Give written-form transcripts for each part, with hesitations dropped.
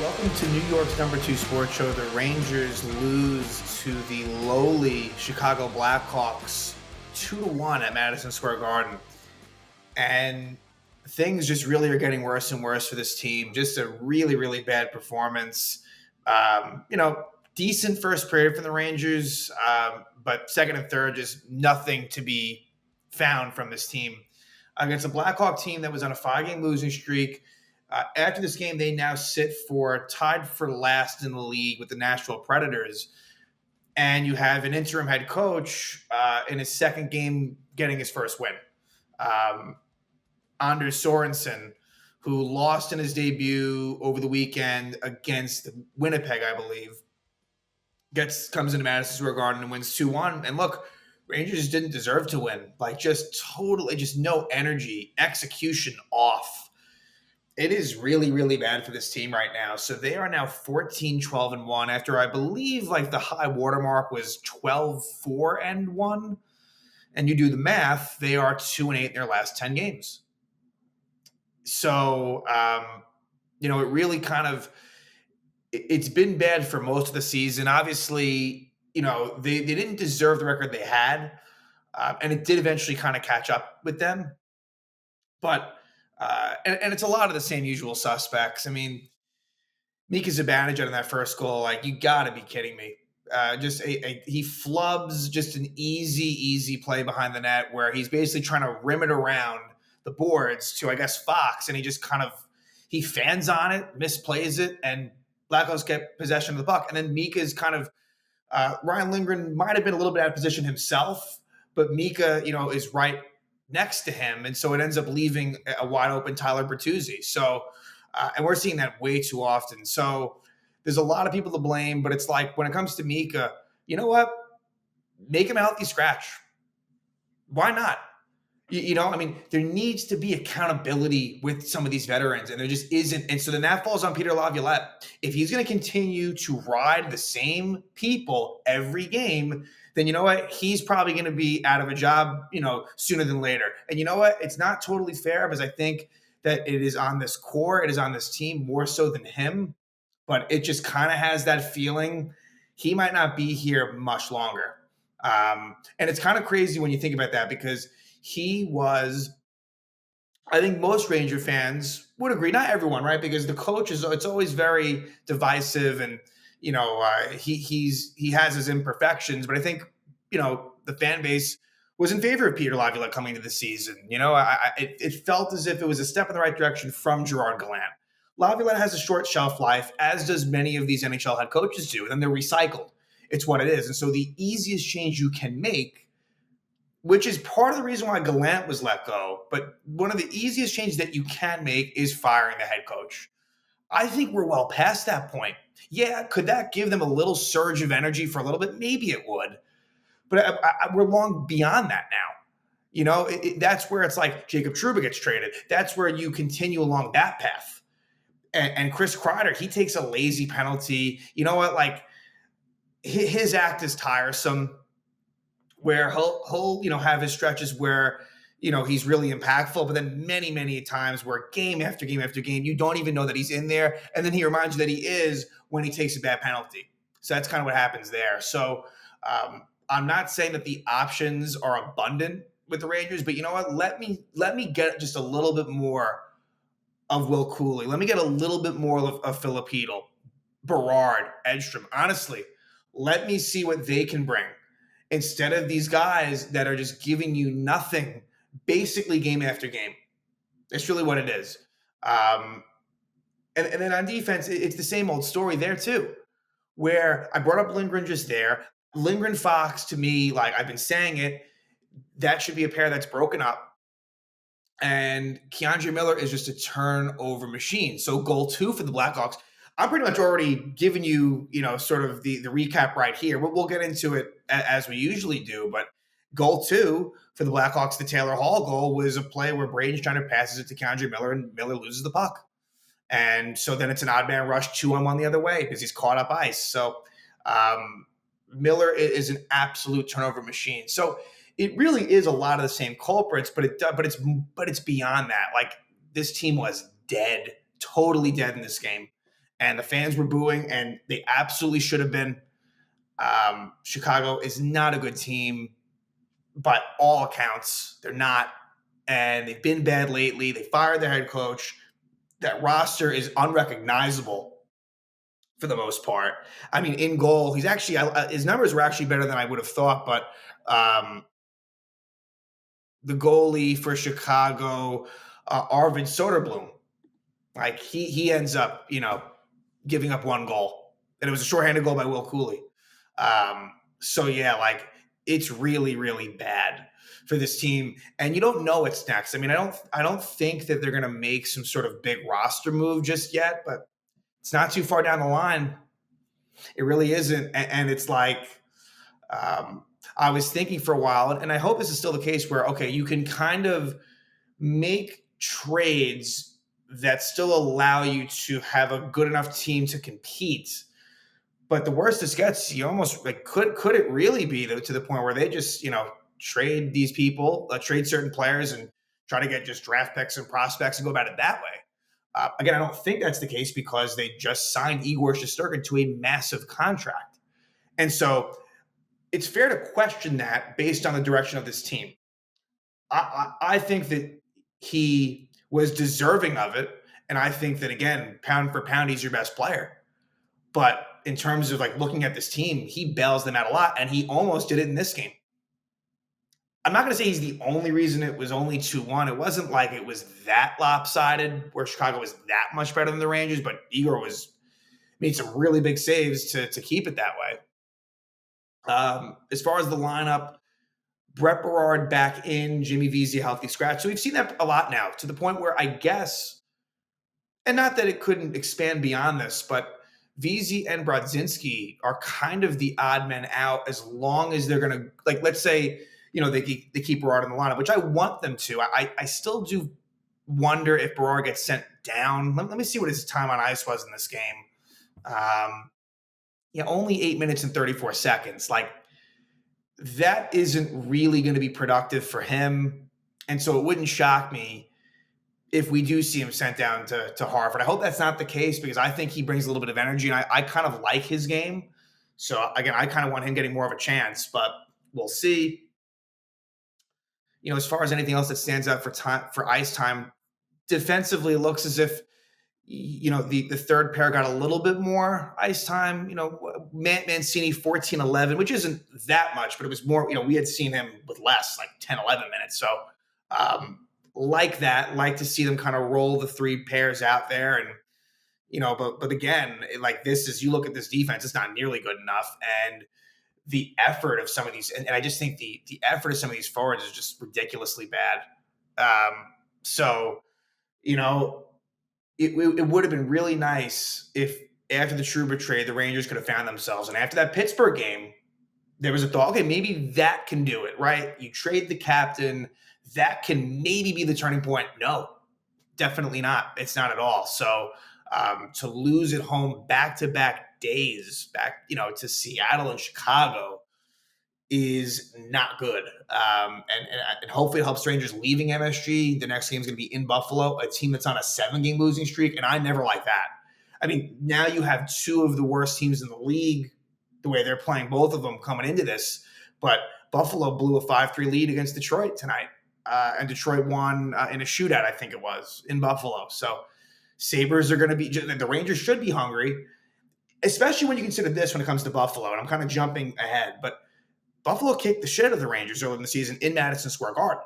Welcome to New York's #2 sports show. The Rangers lose to the lowly Chicago Blackhawks 2-1 at Madison Square Garden. And things just really are getting worse and worse for this team. Just a really, really bad performance. Decent first period for the Rangers, but second and third, just nothing to be found from this team. Against a Blackhawk team that was on a 5-game losing streak. After this game, they now sit tied for last in the league with the Nashville Predators. And you have an interim head coach in his second game getting his first win. Anders Sorensen, who lost in his debut over the weekend against Winnipeg, I believe, comes into Madison Square Garden and wins 2-1. And look, Rangers didn't deserve to win. Just no energy, execution off. It is really, really bad for this team right now. So they are now 14-12-1 after I believe the high watermark was 12-4-1. And you do the math, they are 2-8 in their last 10 games. So, it really it's been bad for most of the season. Obviously, they didn't deserve the record they had. And it did eventually kind of catch up with them. But and it's a lot of the same usual suspects. I mean, Mika Zibanejad on that first goal, you got to be kidding me. He flubs just an easy play behind the net where he's basically trying to rim it around the boards to, I guess, Fox, and he just he fans on it, misplays it, and Blackhawks get possession of the puck. And then Mika's Ryan Lindgren might have been a little bit out of position himself, but Mika, is right next to him, and so it ends up leaving a wide open Tyler Bertuzzi. So, and we're seeing that way too often. So there's a lot of people to blame, but it's when it comes to Mika, you know what? Make him a healthy scratch. Why not? There needs to be accountability with some of these veterans, and there just isn't. And so then that falls on Peter Laviolette. If he's going to continue to ride the same people every game, then you know what? He's probably going to be out of a job, sooner than later. And you know what? It's not totally fair because I think that it is on this core, it is on this team more so than him. But it just kind of has that feeling he might not be here much longer. And it's kind of crazy when you think about that because he was, I think most Ranger fans would agree, not everyone, right? Because the coach it's always very divisive and, he has his imperfections, but I think, the fan base was in favor of Peter Laviolette coming into the season. It felt as if it was a step in the right direction from Gerard Gallant. Laviolette has a short shelf life, as does many of these NHL head coaches do, and then they're recycled. It's what it is. And so the easiest change you can make, which is part of the reason why Gallant was let go, but one of the easiest changes that you can make is firing the head coach. I think we're well past that point. Yeah, could that give them a little surge of energy for a little bit? Maybe it would. But we're long beyond that now. That's where it's Jacob Trouba gets traded. That's where you continue along that path. And Chris Kreider, he takes a lazy penalty. You know what? His act is tiresome where he'll have his stretches where he's really impactful, but then many times where game after game after game, you don't even know that he's in there. And then he reminds you that he is when he takes a bad penalty. So that's kind of what happens there. So I'm not saying that the options are abundant with the Rangers, but you know what? Let me get just a little bit more of Will Cooley. Let me get a little bit more of Filipino, Berard, Edstrom. Honestly, let me see what they can bring instead of these guys that are just giving you nothing basically game after game. That's really what it is. And then on defense, it's the same old story there too, where I brought up Lindgren just there. Lindgren Fox, to me, I've been saying it, that should be a pair that's broken up. And Keandre Miller is just a turnover machine. So goal 2 for the Blackhawks. I'm pretty much already giving you, sort of the recap right here. We'll get into it as we usually do. But goal 2 for the Blackhawks, the Taylor Hall goal, was a play where Braden Schneider passes it to Keandre Miller and Miller loses the puck. And so then it's an odd man rush 2-on-1 the other way because he's caught up ice. So Miller is an absolute turnover machine. So it really is a lot of the same culprits, but it's beyond that. This team was dead, totally dead in this game. and the fans were booing, and they absolutely should have been. Chicago is not a good team by all accounts. They're not, and they've been bad lately. They fired their head coach. That roster is unrecognizable for the most part. I mean, in goal, he's actually his numbers were actually better than I would have thought, but the goalie for Chicago, Arvid Soderblom, like he ends up, giving up one goal, and it was a shorthanded goal by Will Cooley. So yeah, like it's really, really bad for this team, and you don't know what's next. I mean, I don't think that they're going to make some sort of big roster move just yet, but it's not too far down the line. It really isn't, and it's like I was thinking for a while, and I hope this is still the case, where okay, you can kind of make trades that still allow you to have a good enough team to compete. But the worst this gets, you almost like could it really be to the point where they just trade these people, trade certain players, and try to get just draft picks and prospects and go about it that way? Again, I don't think that's the case because they just signed Igor Shesterkin to a massive contract, and so it's fair to question that based on the direction of this team. I think that he was deserving of it, and I think that again, pound for pound, he's your best player. But in terms of like looking at this team, he bails them out a lot, and he almost did it in this game. I'm not going to say he's the only reason it was only 2-1. It wasn't like it was that lopsided where Chicago was that much better than the Rangers, but Igor made some really big saves to keep it that way. As far as the lineup, Brett Berard back in, Jimmy Vesey healthy scratch. So we've seen that a lot now, to the point where I guess, and not that it couldn't expand beyond this, but Vesey and Brodzinski are kind of the odd men out as long as they're going to, like, let's say, they keep Berard in the lineup, which I want them to. I still do wonder if Berard gets sent down. Let me see what his time on ice was in this game. Only 8 minutes and 34 seconds. Like, that isn't really going to be productive for him. And so it wouldn't shock me if we do see him sent down to Hartford. I hope that's not the case because I think he brings a little bit of energy, and I kind of like his game. So, again, I kind of want him getting more of a chance, but we'll see. As far as anything else that stands out for ice time, defensively, it looks as if the third pair got a little bit more ice time. Mancini 14-11, which isn't that much, but it was more, we had seen him with less, like 10, 11 minutes. So like to see them kind of roll the three pairs out there. And, but again, like this is, you look at this defense, it's not nearly good enough. And the effort of some of these, and I just think the effort of some of these forwards is just ridiculously bad. So, it would have been really nice if after the Trouba trade, the Rangers could have found themselves. And after that Pittsburgh game, there was a thought, okay, maybe that can do it, right? You trade the captain, that can maybe be the turning point. No, definitely not. It's not at all. So to lose at home back-to-back days, back, to Seattle and Chicago is not good. And hopefully it helps Rangers leaving MSG. The next game is going to be in Buffalo, a team that's on a 7-game losing streak, and I never like that. I mean, now you have two of the worst teams in the league, the way they're playing, both of them coming into this. But Buffalo blew a 5-3 lead against Detroit tonight, and Detroit won in a shootout, I think it was, in Buffalo. So Sabres are going to be – the Rangers should be hungry, especially when you consider this when it comes to Buffalo. And I'm kind of jumping ahead, but – Buffalo kicked the shit out of the Rangers early in the season in Madison Square Garden.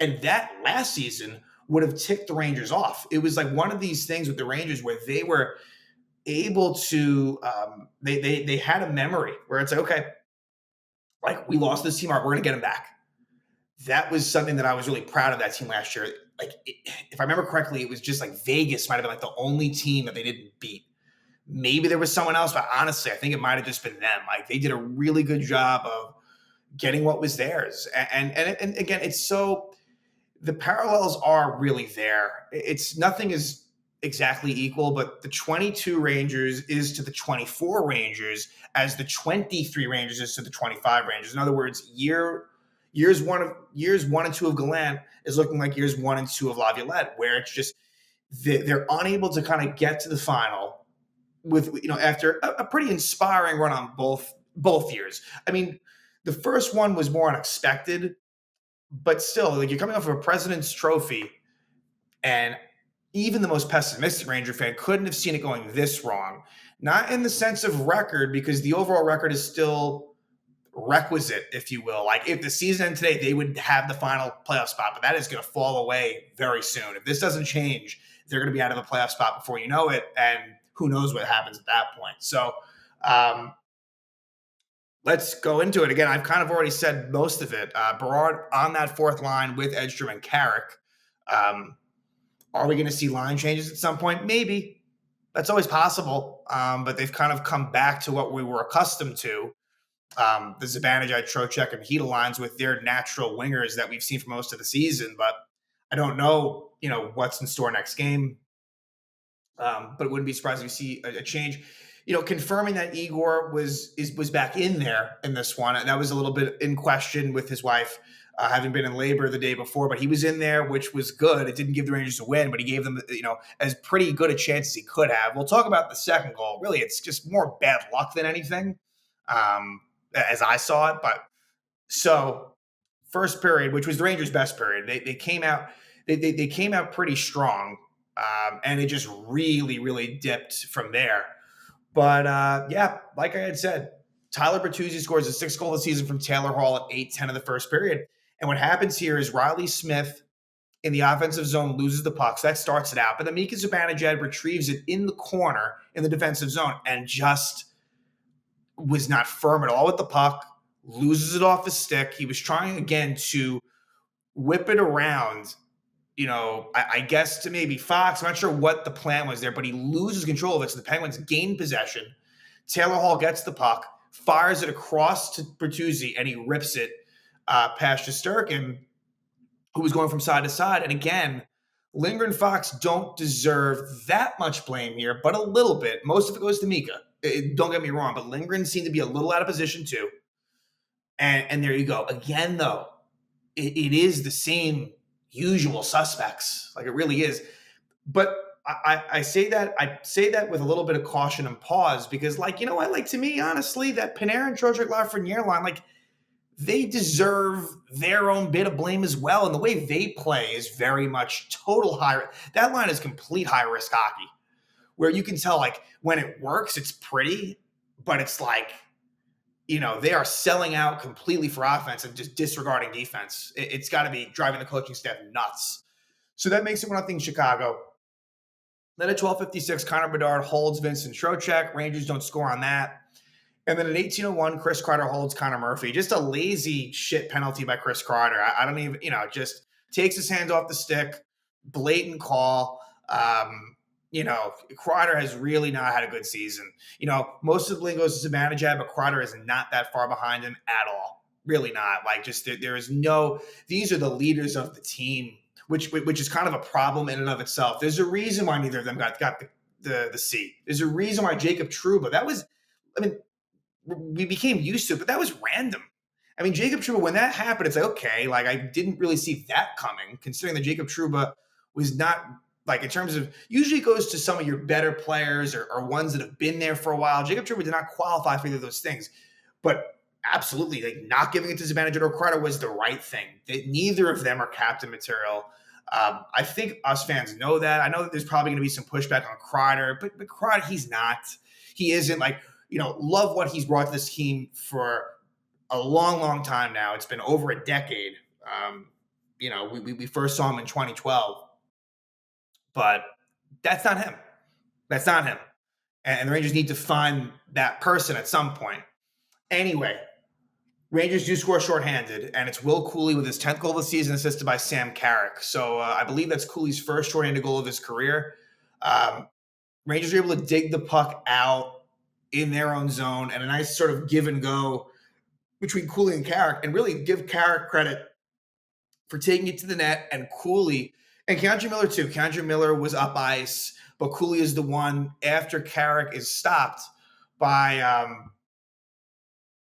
And that last season would have ticked the Rangers off. It was like one of these things with the Rangers where they were able to they had a memory where it's like, okay, like we lost this team, all right, we're going to get them back. That was something that I was really proud of that team last year. Like, if I remember correctly, it was just like Vegas might have been like the only team that they didn't beat. Maybe there was someone else, but honestly, I think it might have just been them. Like, they did a really good job of getting what was theirs. And again, it's so the parallels are really there. It's nothing is exactly equal, but the 22 Rangers is to the 24 Rangers as the 23 Rangers is to the 25 Rangers. In other words, years one and two of Gallant is looking like years 1 and 2 of Laviolette, where it's just they're unable to kind of get to the final with after a pretty inspiring run on both years. I mean, the first one was more unexpected, but still, like you're coming off of a President's Trophy, and even the most pessimistic Ranger fan couldn't have seen it going this wrong. Not in the sense of record, because the overall record is still requisite, if you will. Like if the season ended today, they would have the final playoff spot, but that is going to fall away very soon. If this doesn't change, they're going to be out of the playoff spot before you know it, and who knows what happens at that point. So um, let's go into it. Again, I've kind of already said most of it. Berard on that fourth line with Edstrom and Carrick. Um, are we going to see line changes at some point? Maybe. That's always possible. But they've kind of come back to what we were accustomed to. The Zibanejad, Trocheck, and Heedle lines with their natural wingers that we've seen for most of the season. But I don't know, what's in store next game. But it wouldn't be surprised if you see a change. Confirming that Igor was back in there in this one. That was a little bit in question with his wife having been in labor the day before, but he was in there, which was good. It didn't give the Rangers a win, but he gave them, as pretty good a chance as he could have. We'll talk about the second goal. Really, it's just more bad luck than anything, as I saw it. But so first period, which was the Rangers' best period, they came out they came out pretty strong, and it just really really dipped from there. But yeah, like I had said, Tyler Bertuzzi scores a sixth goal of the season from Taylor Hall at 8:10 of the first period. And what happens here is Riley Smith in the offensive zone loses the puck. So that starts it out. But then Mika Zibanejad retrieves it in the corner in the defensive zone and just was not firm at all with the puck, loses it off his stick. He was trying again to whip it around, I guess to maybe Fox. I'm not sure what the plan was there, but he loses control of it. So the Penguins gain possession. Taylor Hall gets the puck, fires it across to Bertuzzi, and he rips it past Shesterkin, who was going from side to side. And again, Lindgren and Fox don't deserve that much blame here, but a little bit. Most of it goes to Mika. Don't get me wrong, but Lindgren seemed to be a little out of position too. And there you go. Again, though, it is the same usual suspects. Like it really is. But I say that with a little bit of caution and pause because, to me, honestly, that Panarin, Trocheck, Lafreniere line, they deserve their own bit of blame as well. And the way they play is very much total high. That line is complete high risk hockey, where you can tell, when it works, it's pretty, but it's they are selling out completely for offense and just disregarding defense. It's got to be driving the coaching staff nuts. So that makes it 1-0 Chicago. Then at 12:56, Connor Bedard holds Vincent Trocheck. Rangers don't score on that. And then at 18:01, Chris Kreider holds Connor Murphy. Just a lazy shit penalty by Chris Kreider. I don't even, just takes his hands off the stick. Blatant call. Kreider has really not had a good season. Most of the blame goes to Zibanejad, but Kreider is not that far behind him at all. Really not. There is no, these are the leaders of the team, which is kind of a problem in and of itself. There's a reason why neither of them got the C. There's a reason why Jacob Trouba, we became used to it, but that was random. Jacob Trouba, when that happened, it's okay. I didn't really see that coming, considering that Jacob Trouba was not, in terms of, usually it goes to some of your better players or ones that have been there for a while. Jacob Trouba did not qualify for either of those things. But absolutely, not giving it to Zibanejad or Kreider was the right thing. Neither of them are captain material. I think us fans know that. I know that there's probably going to be some pushback on Kreider, but Kreider, he's not. He isn't love what he's brought to this team for a long, long time now. It's been over a decade. We first saw him in 2012, but that's not him. That's not him. And the Rangers need to find that person at some point. Anyway, Rangers do score shorthanded, and it's Will Cooley with his 10th goal of the season, assisted by Sam Carrick. So I believe that's Cooley's first shorthanded goal of his career. Rangers are able to dig the puck out in their own zone, and a nice sort of give and go between Cooley and Carrick, and really give Carrick credit for taking it to the net, and Cooley, and Keandre Miller too. Keandre Miller was up ice, but Cooley is the one after Carrick is stopped by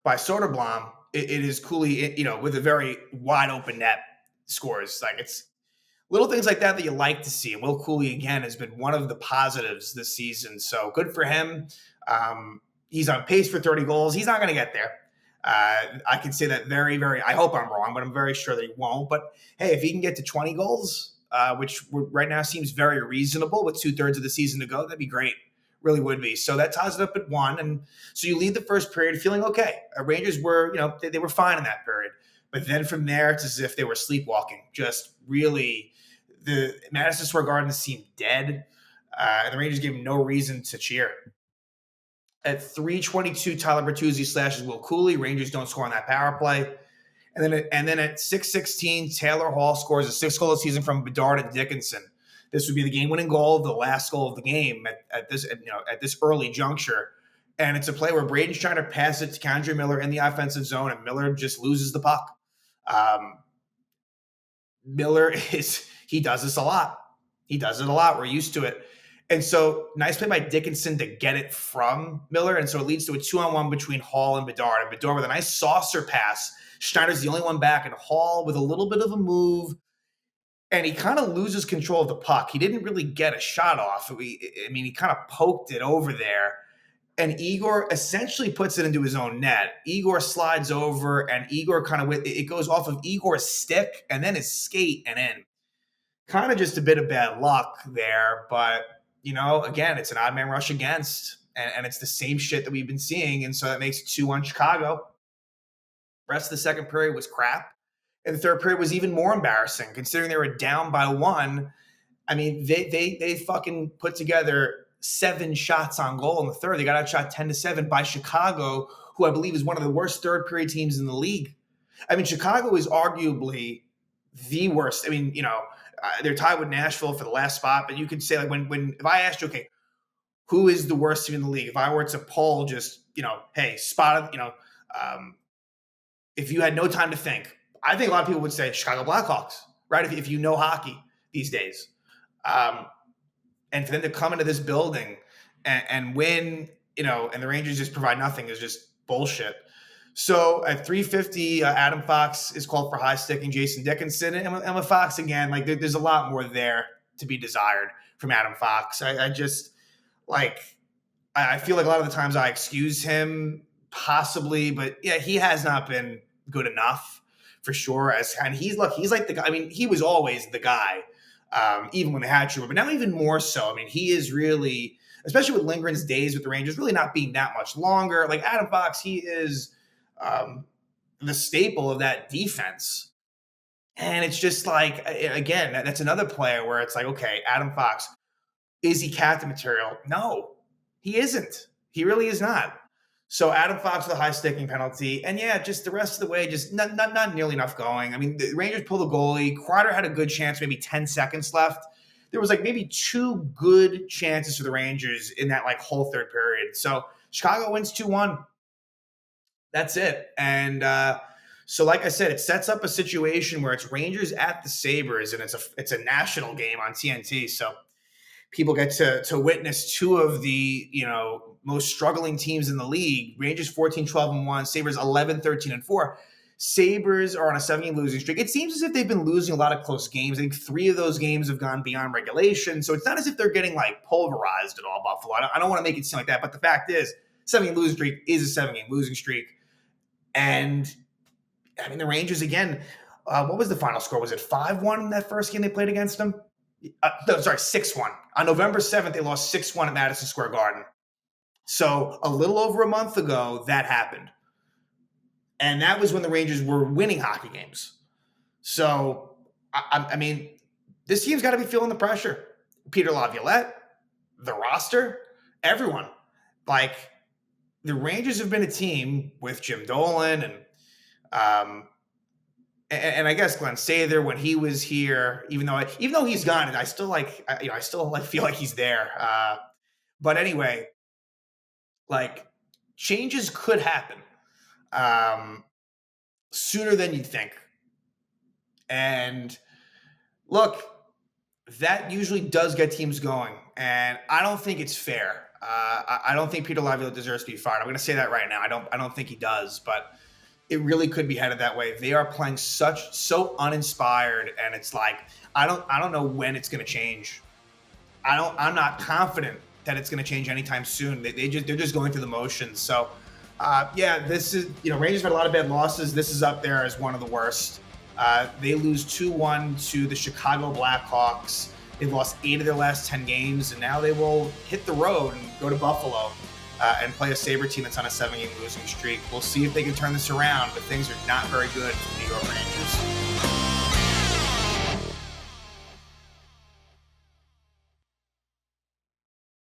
Soderblom. It is Cooley, with a very wide open net scores. little things like that that you like to see. And Will Cooley, again, has been one of the positives this season. So good for him. He's on pace for 30 goals. He's not going to get there. I can say that very, very, I hope I'm wrong, but I'm very sure that he won't. But hey, if he can get to 20 goals, which right now seems very reasonable with 2/3 of the season to go, that'd be great. Really would be. So that ties it up at 1. And so you lead the first period feeling okay. Rangers were, they were fine in that period. But then from there, it's as if they were sleepwalking. Just really, the Madison Square Garden seemed dead. And the Rangers gave him no reason to cheer. At 3:22, Tyler Bertuzzi slashes Will Cooley. Rangers don't score on that power play. And then at 6:16, Taylor Hall scores a 6th goal of the season from Bedard and Dickinson. This would be the game-winning goal, the last goal of the game at this early juncture. And it's a play where Braden's trying to pass it to K'Andre Miller in the offensive zone, and Miller just loses the puck. Miller he does this a lot. He does it a lot. We're used to it. And so nice play by Dickinson to get it from Miller. And so it leads to a 2-on-1 between Hall and Bedard. And Bedard with a nice saucer pass. Schneider's the only one back, and Hall with a little bit of a move. And he kind of loses control of the puck. He didn't really get a shot off. He kind of poked it over there. And Igor essentially puts it into his own net. Igor slides over, and Igor it goes off of Igor's stick and then his skate and in. Kind of just a bit of bad luck there. But, again, it's an odd man rush against. And it's the same shit that we've been seeing. And so that makes it 2-1 Chicago. Rest of the second period was crap. And the third period was even more embarrassing, considering they were down by 1. They fucking put together 7 shots on goal in the third. They got outshot 10-7 by Chicago, who I believe is one of the worst third period teams in the league. Chicago is arguably the worst. They're tied with Nashville for the last spot, but you could say, like, if I asked you, okay, who is the worst team in the league? If I were to poll just, hey, spot, if you had no time to think, I think a lot of people would say Chicago Blackhawks, right? If you know hockey these days. And for them to come into this building and win, and the Rangers just provide nothing is just bullshit. So at 3:50, Adam Fox is called for high sticking Jason Dickinson. And with Fox, again, like there's a lot more there to be desired from Adam Fox. I feel like a lot of the times I excuse him possibly, but yeah, he has not been good enough for sure. He's like the guy. He was always the guy, even when they had Trouba, but now even more so. He is really, especially with Lindgren's days with the Rangers, really not being that much longer. Like Adam Fox, he is the staple of that defense. And it's just like, again, that's another player where it's like, okay, Adam Fox, is he captain material? No, he isn't. He really is not. So Adam Fox with a high sticking penalty. And yeah, just the rest of the way, just not nearly enough going. The Rangers pulled the goalie. Kreider had a good chance, maybe 10 seconds left. There was like maybe 2 good chances for the Rangers in that like whole third period. So Chicago wins 2-1. That's it. And so like I said, it sets up a situation where it's Rangers at the Sabres, and it's a national game on TNT. So people get to witness 2 of the, most struggling teams in the league. Rangers 14-12-1, Sabres 11-13-4. Sabres are on a 7-game losing streak. It seems as if they've been losing a lot of close games. I think 3 of those games have gone beyond regulation. So it's not as if they're getting like pulverized at all, Buffalo. I don't want to make it seem like that, but the fact is 7-game losing streak is a 7-game losing streak. And the Rangers, again, what was the final score? Was it 5-1 in that first game they played against them? 6-1. On November 7th, they lost 6-1 at Madison Square Garden. So a little over a month ago, that happened. And that was when the Rangers were winning hockey games. So, this team's got to be feeling the pressure. Peter Laviolette, the roster, everyone. Like, the Rangers have been a team with Jim Dolan and I guess Glenn Sather when he was here, even though he's gone, I still feel like he's there. But anyway, like changes could happen sooner than you'd think. And look, that usually does get teams going, and I don't think it's fair. I don't think Peter Laviolette deserves to be fired. I'm going to say that right now. I don't think he does, but it really could be headed that way. They are playing so uninspired, and it's like I don't know when it's going to change. I'm not confident that it's going to change anytime soon. They're just going through the motions. So yeah, this is, Rangers had a lot of bad losses. This is up there as one of the worst. They lose 2-1 to the Chicago Blackhawks. They've lost 8 of their last 10 games, and now they will hit the road and go to Buffalo and play a Sabre team that's on a 7-game losing streak. We'll see if they can turn this around, but things are not very good for the New York Rangers.